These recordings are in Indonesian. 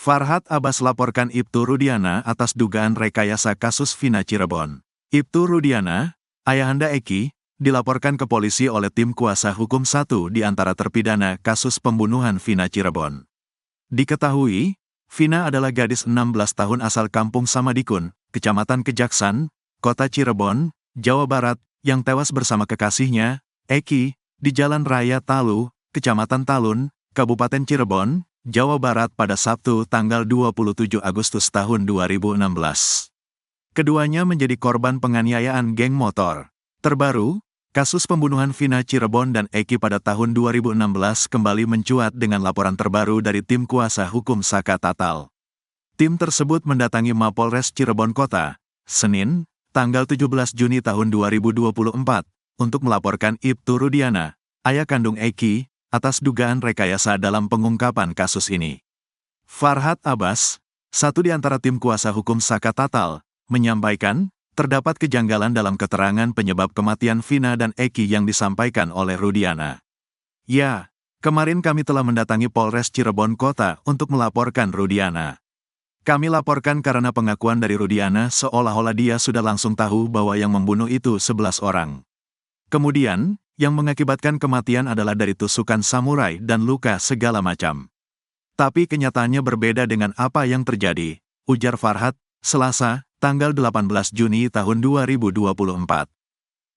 Farhad Abbas laporkan Ibtu Rudiana atas dugaan rekayasa kasus Vina Cirebon. Ibtu Rudiana, ayahanda Eki, dilaporkan ke polisi oleh tim kuasa hukum satu di antara terpidana kasus pembunuhan Vina Cirebon. Diketahui, Vina adalah gadis 16 tahun asal kampung Samadikun, Kecamatan Kejaksan, Kota Cirebon, Jawa Barat, yang tewas bersama kekasihnya, Eki, di Jalan Raya Talu, Kecamatan Talun, Kabupaten Cirebon, Jawa Barat pada Sabtu tanggal 27 Agustus tahun 2016. Keduanya menjadi korban penganiayaan geng motor. Terbaru, kasus pembunuhan Vina Cirebon dan Eki pada tahun 2016 kembali mencuat dengan laporan terbaru dari tim kuasa hukum Saka Tatal. Tim tersebut mendatangi Mapolres Cirebon Kota, Senin, tanggal 17 Juni tahun 2024, untuk melaporkan Ibtu Rudiana, ayah kandung Eki, atas dugaan rekayasa dalam pengungkapan kasus ini. Farhad Abbas, satu di antara tim kuasa hukum Saka Tatal, menyampaikan, terdapat kejanggalan dalam keterangan penyebab kematian Vina dan Eki yang disampaikan oleh Rudiana. Ya, kemarin kami telah mendatangi Polres Cirebon Kota untuk melaporkan Rudiana. Kami laporkan karena pengakuan dari Rudiana seolah-olah dia sudah langsung tahu bahwa yang membunuh itu 11 orang. Kemudian, yang mengakibatkan kematian adalah dari tusukan samurai dan luka segala macam. Tapi kenyataannya berbeda dengan apa yang terjadi, ujar Farhad, Selasa, tanggal 18 Juni tahun 2024.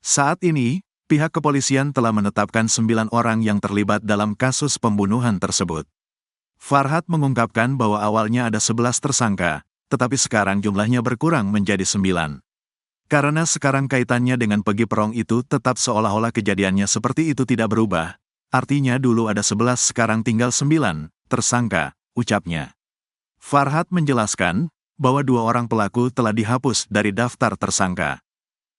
Saat ini, pihak kepolisian telah menetapkan 9 orang yang terlibat dalam kasus pembunuhan tersebut. Farhad mengungkapkan bahwa awalnya ada 11 tersangka, tetapi sekarang jumlahnya berkurang menjadi 9. Karena sekarang kaitannya dengan Pegi Perong itu tetap seolah-olah kejadiannya seperti itu tidak berubah, artinya dulu ada 11 sekarang tinggal 9 tersangka, ucapnya. Farhad menjelaskan bahwa 2 orang pelaku telah dihapus dari daftar tersangka.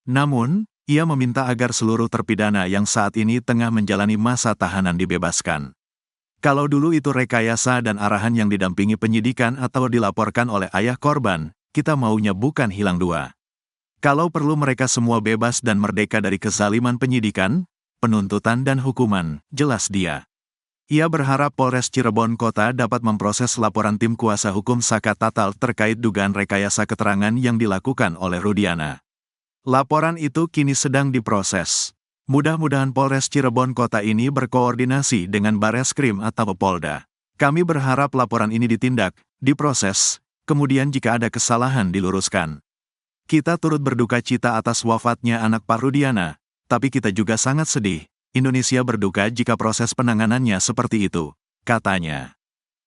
Namun, ia meminta agar seluruh terpidana yang saat ini tengah menjalani masa tahanan dibebaskan. Kalau dulu itu rekayasa dan arahan yang didampingi penyidikan atau dilaporkan oleh ayah korban, kita maunya bukan hilang 2. Kalau perlu mereka semua bebas dan merdeka dari kezaliman penyidikan, penuntutan dan hukuman, jelas dia. Ia berharap Polres Cirebon Kota dapat memproses laporan tim kuasa hukum Saka Tatal terkait dugaan rekayasa keterangan yang dilakukan oleh Rudiana. Laporan itu kini sedang diproses. Mudah-mudahan Polres Cirebon Kota ini berkoordinasi dengan Bareskrim atau Polda. Kami berharap laporan ini ditindak, diproses, kemudian jika ada kesalahan diluruskan. Kita turut berduka cita atas wafatnya anak Pak Rudiana, tapi kita juga sangat sedih. Indonesia berduka jika proses penanganannya seperti itu, katanya.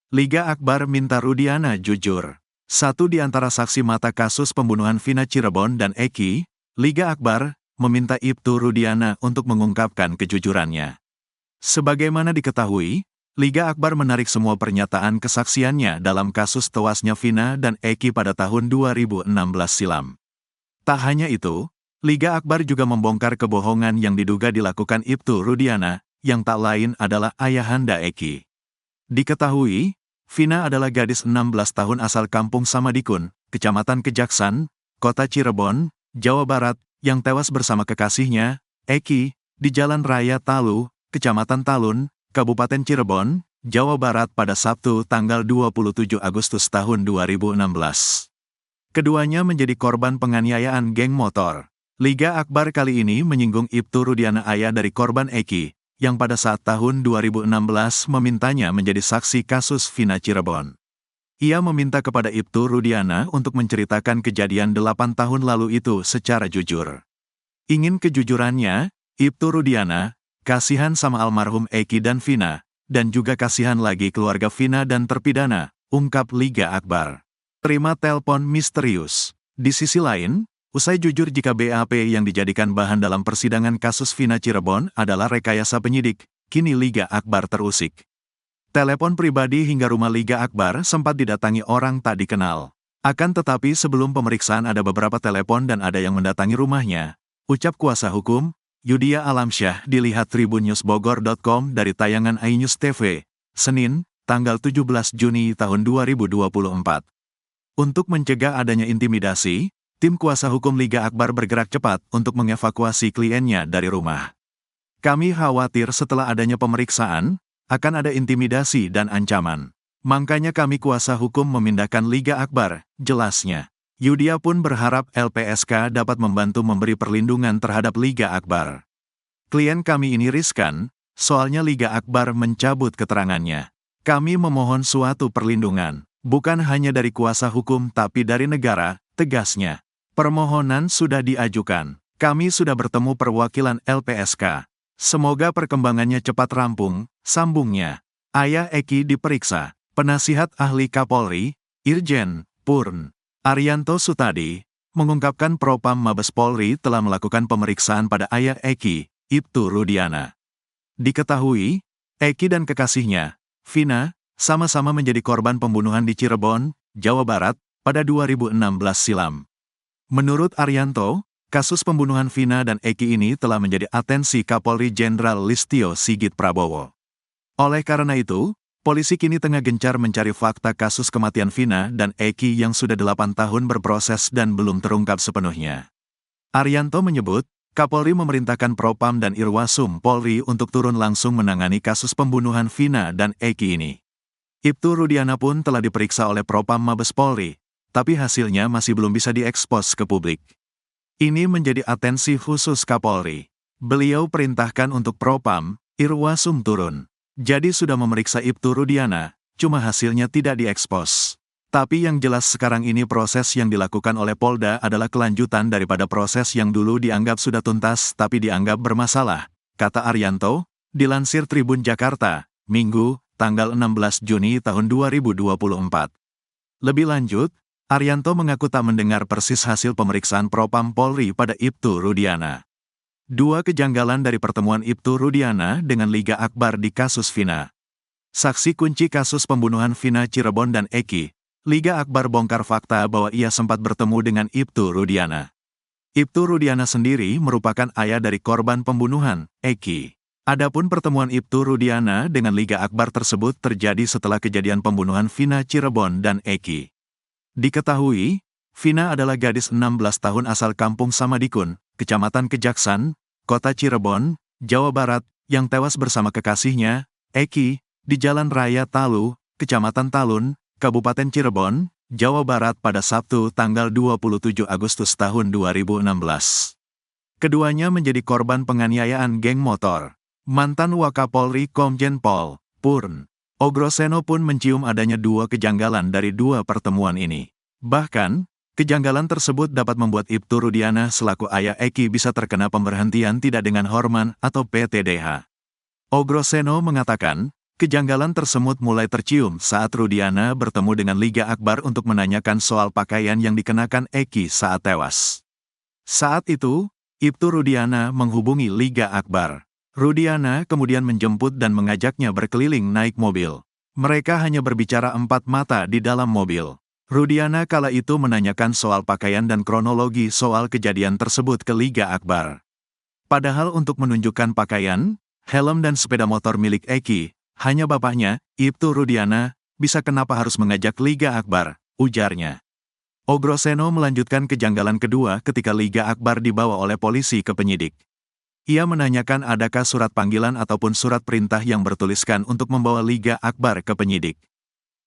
Liga Akbar minta Rudiana jujur. Satu di antara saksi mata kasus pembunuhan Vina Cirebon dan Eki, Liga Akbar, meminta Ibtu Rudiana untuk mengungkapkan kejujurannya. Sebagaimana diketahui, Liga Akbar menarik semua pernyataan kesaksiannya dalam kasus tewasnya Vina dan Eki pada tahun 2016 silam. Tak hanya itu, Liga Akbar juga membongkar kebohongan yang diduga dilakukan Ibtu Rudiana, yang tak lain adalah ayahanda Eki. Diketahui, Vina adalah gadis 16 tahun asal kampung Samadikun, Kecamatan Kejaksan, Kota Cirebon, Jawa Barat, yang tewas bersama kekasihnya, Eki, di Jalan Raya Talu, Kecamatan Talun, Kabupaten Cirebon, Jawa Barat pada Sabtu tanggal 27 Agustus tahun 2016. Keduanya menjadi korban penganiayaan geng motor. Liga Akbar kali ini menyinggung Ibtu Rudiana ayah dari korban Eki, yang pada saat tahun 2016 memintanya menjadi saksi kasus Vina Cirebon. Ia meminta kepada Ibtu Rudiana untuk menceritakan kejadian 8 tahun lalu itu secara jujur. Ingin kejujurannya, Ibtu Rudiana, kasihan sama almarhum Eki dan Vina, dan juga kasihan lagi keluarga Vina dan terpidana, ungkap Liga Akbar. Terima telepon misterius. Di sisi lain, usai jujur jika BAP yang dijadikan bahan dalam persidangan kasus Vina Cirebon adalah rekayasa penyidik, kini Liga Akbar terusik. Telepon pribadi hingga rumah Liga Akbar sempat didatangi orang tak dikenal. Akan tetapi sebelum pemeriksaan ada beberapa telepon dan ada yang mendatangi rumahnya, ucap kuasa hukum, Yudia Alamsyah dilihat tribunnews.bogor.com dari tayangan iNews TV, Senin, tanggal 17 Juni tahun 2024. Untuk mencegah adanya intimidasi, tim kuasa hukum Liga Akbar bergerak cepat untuk mengevakuasi kliennya dari rumah. Kami khawatir setelah adanya pemeriksaan, akan ada intimidasi dan ancaman. Makanya kami kuasa hukum memindahkan Liga Akbar, jelasnya. Yudia pun berharap LPSK dapat membantu memberi perlindungan terhadap Liga Akbar. Klien kami ini riskan, soalnya Liga Akbar mencabut keterangannya. Kami memohon suatu perlindungan, bukan hanya dari kuasa hukum tapi dari negara, tegasnya. Permohonan sudah diajukan. Kami sudah bertemu perwakilan LPSK. Semoga perkembangannya cepat rampung, sambungnya. Ayah Eki diperiksa. Penasihat ahli Kapolri, Irjen Purn Arianto Sutadi, mengungkapkan Propam Mabes Polri telah melakukan pemeriksaan pada ayah Eki, Ibtu Rudiana. Diketahui, Eki dan kekasihnya, Vina, sama-sama menjadi korban pembunuhan di Cirebon, Jawa Barat, pada 2016 silam. Menurut Arianto, kasus pembunuhan Vina dan Eki ini telah menjadi atensi Kapolri Jenderal Listio Sigit Prabowo. Oleh karena itu, polisi kini tengah gencar mencari fakta kasus kematian Vina dan Eki yang sudah 8 tahun berproses dan belum terungkap sepenuhnya. Arianto menyebut, Kapolri memerintahkan Propam dan Irwasum Polri untuk turun langsung menangani kasus pembunuhan Vina dan Eki ini. Ibtu Rudiana pun telah diperiksa oleh Propam Mabes Polri, tapi hasilnya masih belum bisa diekspos ke publik. Ini menjadi atensi khusus Kapolri. Beliau perintahkan untuk Propam, Irwasum turun. Jadi sudah memeriksa Ibtu Rudiana, cuma hasilnya tidak diekspos. Tapi yang jelas sekarang ini proses yang dilakukan oleh Polda adalah kelanjutan daripada proses yang dulu dianggap sudah tuntas tapi dianggap bermasalah, kata Arianto, dilansir Tribun Jakarta, Minggu, tanggal 16 Juni tahun 2024. Lebih lanjut, Arianto mengaku tak mendengar persis hasil pemeriksaan Propam Polri pada Ibtu Rudiana. Dua kejanggalan dari pertemuan Ibtu Rudiana dengan Liga Akbar di kasus Vina. Saksi kunci kasus pembunuhan Vina Cirebon dan Eki, Liga Akbar bongkar fakta bahwa ia sempat bertemu dengan Ibtu Rudiana. Ibtu Rudiana sendiri merupakan ayah dari korban pembunuhan, Eki. Adapun pertemuan Ibtu Rudiana dengan Liga Akbar tersebut terjadi setelah kejadian pembunuhan Vina Cirebon dan Eki. Diketahui, Vina adalah gadis 16 tahun asal Kampung Samadikun, Kecamatan Kejaksan, Kota Cirebon, Jawa Barat, yang tewas bersama kekasihnya, Eki, di Jalan Raya Talu, Kecamatan Talun, Kabupaten Cirebon, Jawa Barat pada Sabtu tanggal 27 Agustus tahun 2016. Keduanya menjadi korban penganiayaan geng motor. Mantan Wakapolri Komjen Pol, Purn Ogroseno pun mencium adanya dua kejanggalan dari dua pertemuan ini. Bahkan, kejanggalan tersebut dapat membuat Ibtu Rudiana selaku ayah Eki bisa terkena pemberhentian tidak dengan hormat atau PTDH. Ogroseno mengatakan, kejanggalan tersebut mulai tercium saat Rudiana bertemu dengan Liga Akbar untuk menanyakan soal pakaian yang dikenakan Eki saat tewas. Saat itu, Ibtu Rudiana menghubungi Liga Akbar. Rudiana kemudian menjemput dan mengajaknya berkeliling naik mobil. Mereka hanya berbicara empat mata di dalam mobil. Rudiana kala itu menanyakan soal pakaian dan kronologi soal kejadian tersebut ke Liga Akbar. Padahal untuk menunjukkan pakaian, helm dan sepeda motor milik Eki, hanya bapaknya, Ibtu Rudiana, bisa kenapa harus mengajak Liga Akbar, ujarnya. Ogroseno melanjutkan kejanggalan kedua ketika Liga Akbar dibawa oleh polisi ke penyidik. Ia menanyakan adakah surat panggilan ataupun surat perintah yang bertuliskan untuk membawa Liga Akbar ke penyidik.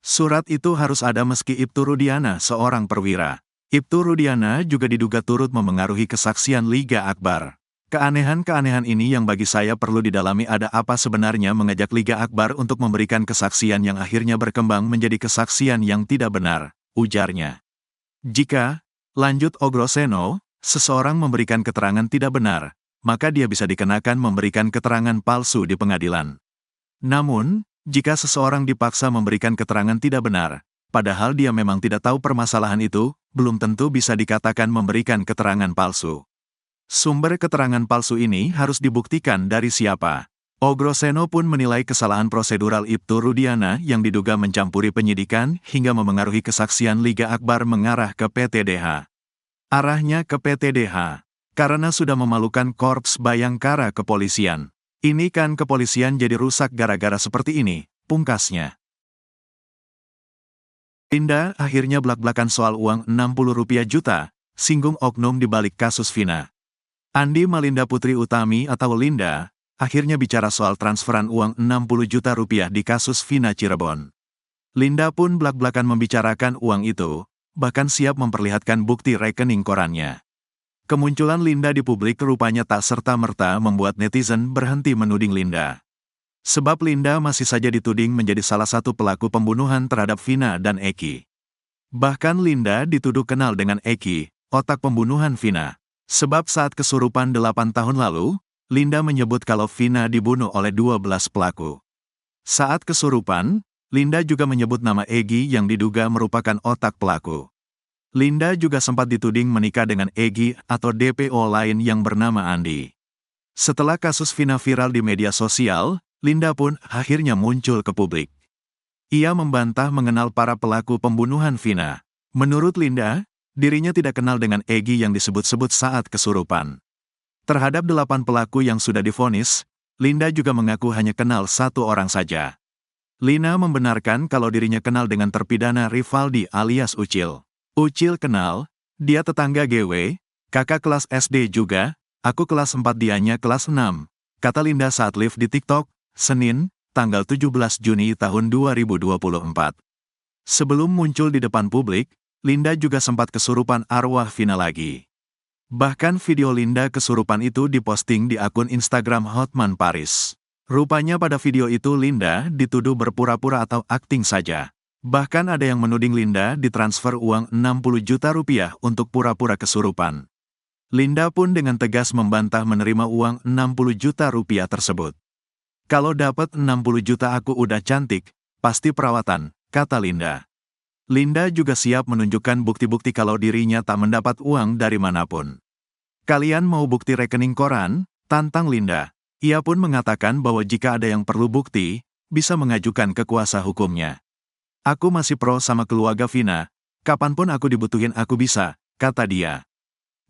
Surat itu harus ada meski Ibtu Rudiana seorang perwira. Ibtu Rudiana juga diduga turut memengaruhi kesaksian Liga Akbar. Keanehan-keanehan ini yang bagi saya perlu didalami ada apa sebenarnya mengajak Liga Akbar untuk memberikan kesaksian yang akhirnya berkembang menjadi kesaksian yang tidak benar, ujarnya. Jika, lanjut Ogroseno, seseorang memberikan keterangan tidak benar, maka dia bisa dikenakan memberikan keterangan palsu di pengadilan. Namun, jika seseorang dipaksa memberikan keterangan tidak benar, padahal dia memang tidak tahu permasalahan itu, belum tentu bisa dikatakan memberikan keterangan palsu. Sumber keterangan palsu ini harus dibuktikan dari siapa. Ogroseno pun menilai kesalahan prosedural Ibtu Rudiana yang diduga mencampuri penyidikan hingga memengaruhi kesaksian Liga Akbar mengarah ke PTDH. Arahnya ke PTDH. Karena sudah memalukan Korps Bayangkara Kepolisian. Ini kan kepolisian jadi rusak gara-gara seperti ini, pungkasnya. Linda akhirnya belak-belakan soal uang 60 rupiah juta, singgung oknum di balik kasus Vina. Andi Malinda Putri Utami atau Linda, akhirnya bicara soal transferan uang 60 juta rupiah di kasus Vina Cirebon. Linda pun blak-blakan membicarakan uang itu, bahkan siap memperlihatkan bukti rekening korannya. Kemunculan Linda di publik rupanya tak serta-merta membuat netizen berhenti menuding Linda. Sebab Linda masih saja dituding menjadi salah satu pelaku pembunuhan terhadap Vina dan Eki. Bahkan Linda dituduh kenal dengan Eki, otak pembunuhan Vina. Sebab saat kesurupan 8 tahun lalu, Linda menyebut kalau Vina dibunuh oleh 12 pelaku. Saat kesurupan, Linda juga menyebut nama Egi yang diduga merupakan otak pelaku. Linda juga sempat dituding menikah dengan Egi atau DPO lain yang bernama Andi. Setelah kasus Vina viral di media sosial, Linda pun akhirnya muncul ke publik. Ia membantah mengenal para pelaku pembunuhan Vina. Menurut Linda, dirinya tidak kenal dengan Egi yang disebut-sebut saat kesurupan. Terhadap 8 pelaku yang sudah divonis, Linda juga mengaku hanya kenal satu orang saja. Lina membenarkan kalau dirinya kenal dengan terpidana Rivaldi alias Ucil. Ucil kenal, dia tetangga GW, kakak kelas SD juga, aku kelas 4 dianya kelas 6, kata Linda saat live di TikTok, Senin, tanggal 17 Juni tahun 2024. Sebelum muncul di depan publik, Linda juga sempat kesurupan arwah Vina lagi. Bahkan video Linda kesurupan itu diposting di akun Instagram Hotman Paris. Rupanya pada video itu Linda dituduh berpura-pura atau akting saja. Bahkan ada yang menuding Linda ditransfer uang 60 juta rupiah untuk pura-pura kesurupan. Linda pun dengan tegas membantah menerima uang 60 juta rupiah tersebut. Kalau dapat 60 juta aku udah cantik, pasti perawatan, kata Linda. Linda juga siap menunjukkan bukti-bukti kalau dirinya tak mendapat uang dari manapun. Kalian mau bukti rekening koran? Tantang Linda. Ia pun mengatakan bahwa jika ada yang perlu bukti, bisa mengajukan ke kuasa hukumnya. Aku masih pro sama keluarga Vina, kapanpun aku dibutuhin aku bisa, kata dia.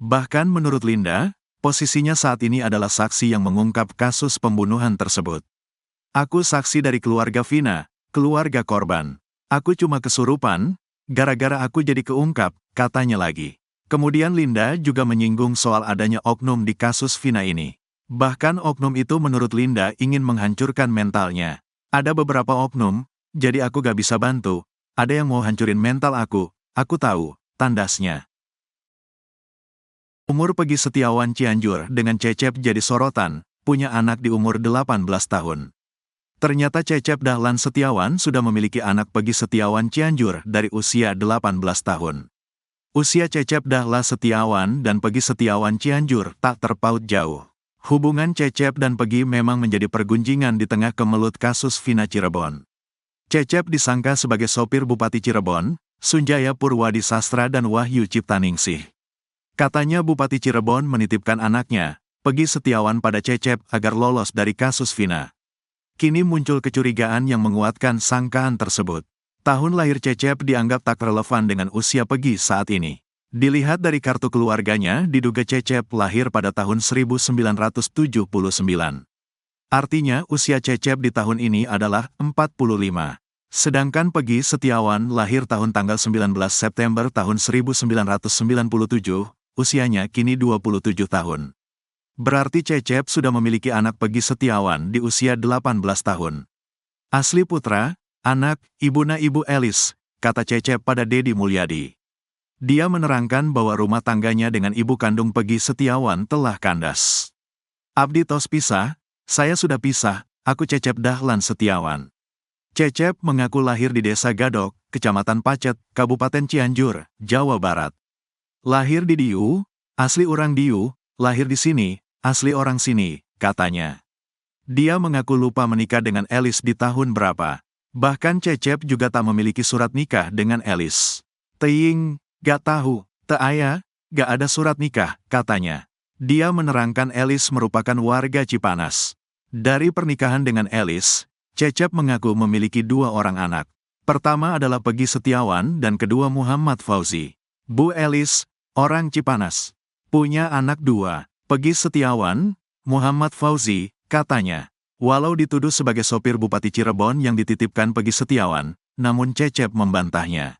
Bahkan menurut Linda, posisinya saat ini adalah saksi yang mengungkap kasus pembunuhan tersebut. Aku saksi dari keluarga Vina, keluarga korban. Aku cuma kesurupan, gara-gara aku jadi keungkap, katanya lagi. Kemudian Linda juga menyinggung soal adanya oknum di kasus Vina ini. Bahkan oknum itu menurut Linda ingin menghancurkan mentalnya. Ada beberapa oknum, jadi aku gak bisa bantu, ada yang mau hancurin mental aku tahu, tandasnya. Umur Peggy Setiawan Cianjur dengan Cecep jadi sorotan, punya anak di umur 18 tahun. Ternyata Cecep Dahlan Setiawan sudah memiliki anak Peggy Setiawan Cianjur dari usia 18 tahun. Usia Cecep Dahlan Setiawan dan Peggy Setiawan Cianjur tak terpaut jauh. Hubungan Cecep dan Peggy memang menjadi pergunjingan di tengah kemelut kasus Vina Cirebon. Cecep disangka sebagai sopir Bupati Cirebon, Sunjaya Purwadi Sastra dan Wahyu Ciptaningsih. Katanya Bupati Cirebon menitipkan anaknya, Peggy Setiawan pada Cecep agar lolos dari kasus Vina. Kini muncul kecurigaan yang menguatkan sangkaan tersebut. Tahun lahir Cecep dianggap tak relevan dengan usia Peggy saat ini. Dilihat dari kartu keluarganya, diduga Cecep lahir pada tahun 1979. Artinya usia Cecep di tahun ini adalah 45. Sedangkan Peggy Setiawan lahir tanggal 19 September tahun 1997, usianya kini 27 tahun. Berarti Cecep sudah memiliki anak Peggy Setiawan di usia 18 tahun. Asli putra, anak, ibuna Ibu Elis, kata Cecep pada Dedi Mulyadi. Dia menerangkan bahwa rumah tangganya dengan ibu kandung Peggy Setiawan telah kandas. Abdi tos pisah, saya sudah pisah, aku Cecep Dahlan Setiawan. Cecep mengaku lahir di Desa Gadok, Kecamatan Pacet, Kabupaten Cianjur, Jawa Barat. Lahir di Diu, asli orang Diu, lahir di sini, asli orang sini, katanya. Dia mengaku lupa menikah dengan Elis di tahun berapa. Bahkan Cecep juga tak memiliki surat nikah dengan Elis. Teing, gak tahu, te aya, gak ada surat nikah, katanya. Dia menerangkan Elis merupakan warga Cipanas. Dari pernikahan dengan Elis, Cecep mengaku memiliki 2 orang anak. Pertama adalah Peggy Setiawan dan kedua Muhammad Fauzi. Bu Elis, orang Cipanas, punya anak 2, Peggy Setiawan, Muhammad Fauzi, katanya. Walau dituduh sebagai sopir Bupati Cirebon yang dititipkan Peggy Setiawan, namun Cecep membantahnya.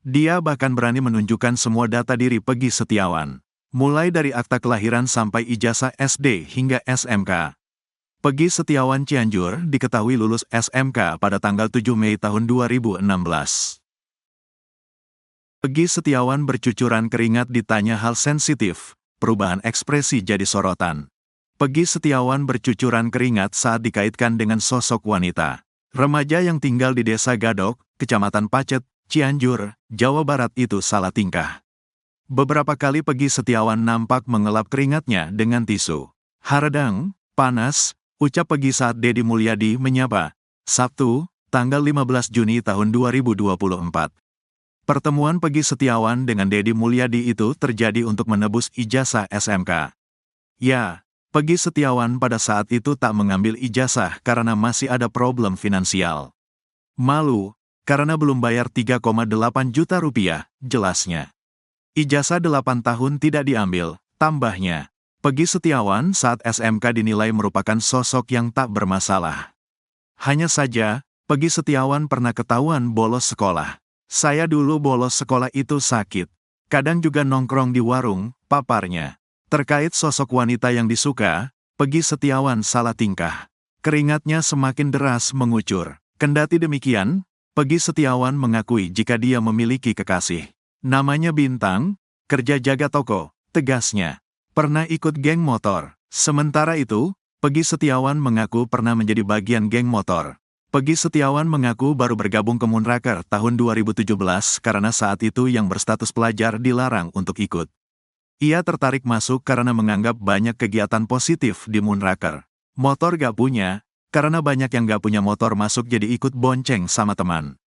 Dia bahkan berani menunjukkan semua data diri Peggy Setiawan, mulai dari akta kelahiran sampai ijazah SD hingga SMK. Pegi Setiawan Cianjur diketahui lulus SMK pada tanggal 7 Mei tahun 2016. Pegi Setiawan bercucuran keringat ditanya hal sensitif, perubahan ekspresi jadi sorotan. Pegi Setiawan bercucuran keringat saat dikaitkan dengan sosok wanita. Remaja yang tinggal di Desa Gadok, Kecamatan Pacet, Cianjur, Jawa Barat itu salah tingkah. Beberapa kali Pegi Setiawan nampak mengelap keringatnya dengan tisu. "Haradang, panas," ucap Pegi saat Deddy Mulyadi menyapa. Sabtu, tanggal 15 Juni tahun 2024. Pertemuan Pegi Setiawan dengan Deddy Mulyadi itu terjadi untuk menebus ijazah SMK. Ya, Pegi Setiawan pada saat itu tak mengambil ijazah karena masih ada problem finansial. Malu, karena belum bayar 3,8 juta rupiah, jelasnya. Ijazah 8 tahun tidak diambil, tambahnya. Pegi Setiawan saat SMK dinilai merupakan sosok yang tak bermasalah. Hanya saja, Pegi Setiawan pernah ketahuan bolos sekolah. "Saya dulu bolos sekolah itu sakit. Kadang juga nongkrong di warung," paparnya. Terkait sosok wanita yang disuka, Pegi Setiawan salah tingkah. Keringatnya semakin deras mengucur. Kendati demikian, Pegi Setiawan mengakui jika dia memiliki kekasih. Namanya Bintang, kerja jaga toko, tegasnya. Pernah ikut geng motor. Sementara itu, Pegi Setiawan mengaku pernah menjadi bagian geng motor. Pegi Setiawan mengaku baru bergabung ke Moonraker tahun 2017 karena saat itu yang berstatus pelajar dilarang untuk ikut. Ia tertarik masuk karena menganggap banyak kegiatan positif di Moonraker. Motor gak punya, karena banyak yang gak punya motor masuk jadi ikut bonceng sama teman.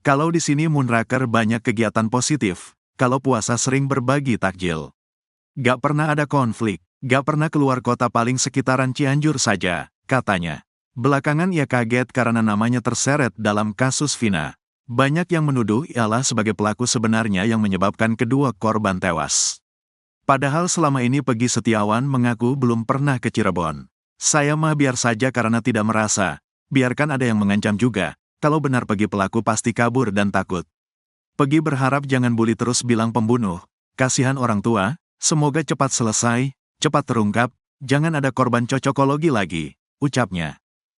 Kalau di sini Moonraker banyak kegiatan positif, kalau puasa sering berbagi takjil. Gak pernah ada konflik, gak pernah keluar kota paling sekitaran Cianjur saja, katanya. Belakangan ia kaget karena namanya terseret dalam kasus Vina. Banyak yang menuduh ialah sebagai pelaku sebenarnya yang menyebabkan kedua korban tewas. Padahal selama ini Pegi Setiawan mengaku belum pernah ke Cirebon. "Saya mah biar saja karena tidak merasa, biarkan ada yang mengancam juga, kalau benar Pegi pelaku pasti kabur dan takut." Pegi berharap jangan bully terus bilang pembunuh, kasihan orang tua. Semoga cepat selesai, cepat terungkap, jangan ada korban cocokologi lagi, ucapnya.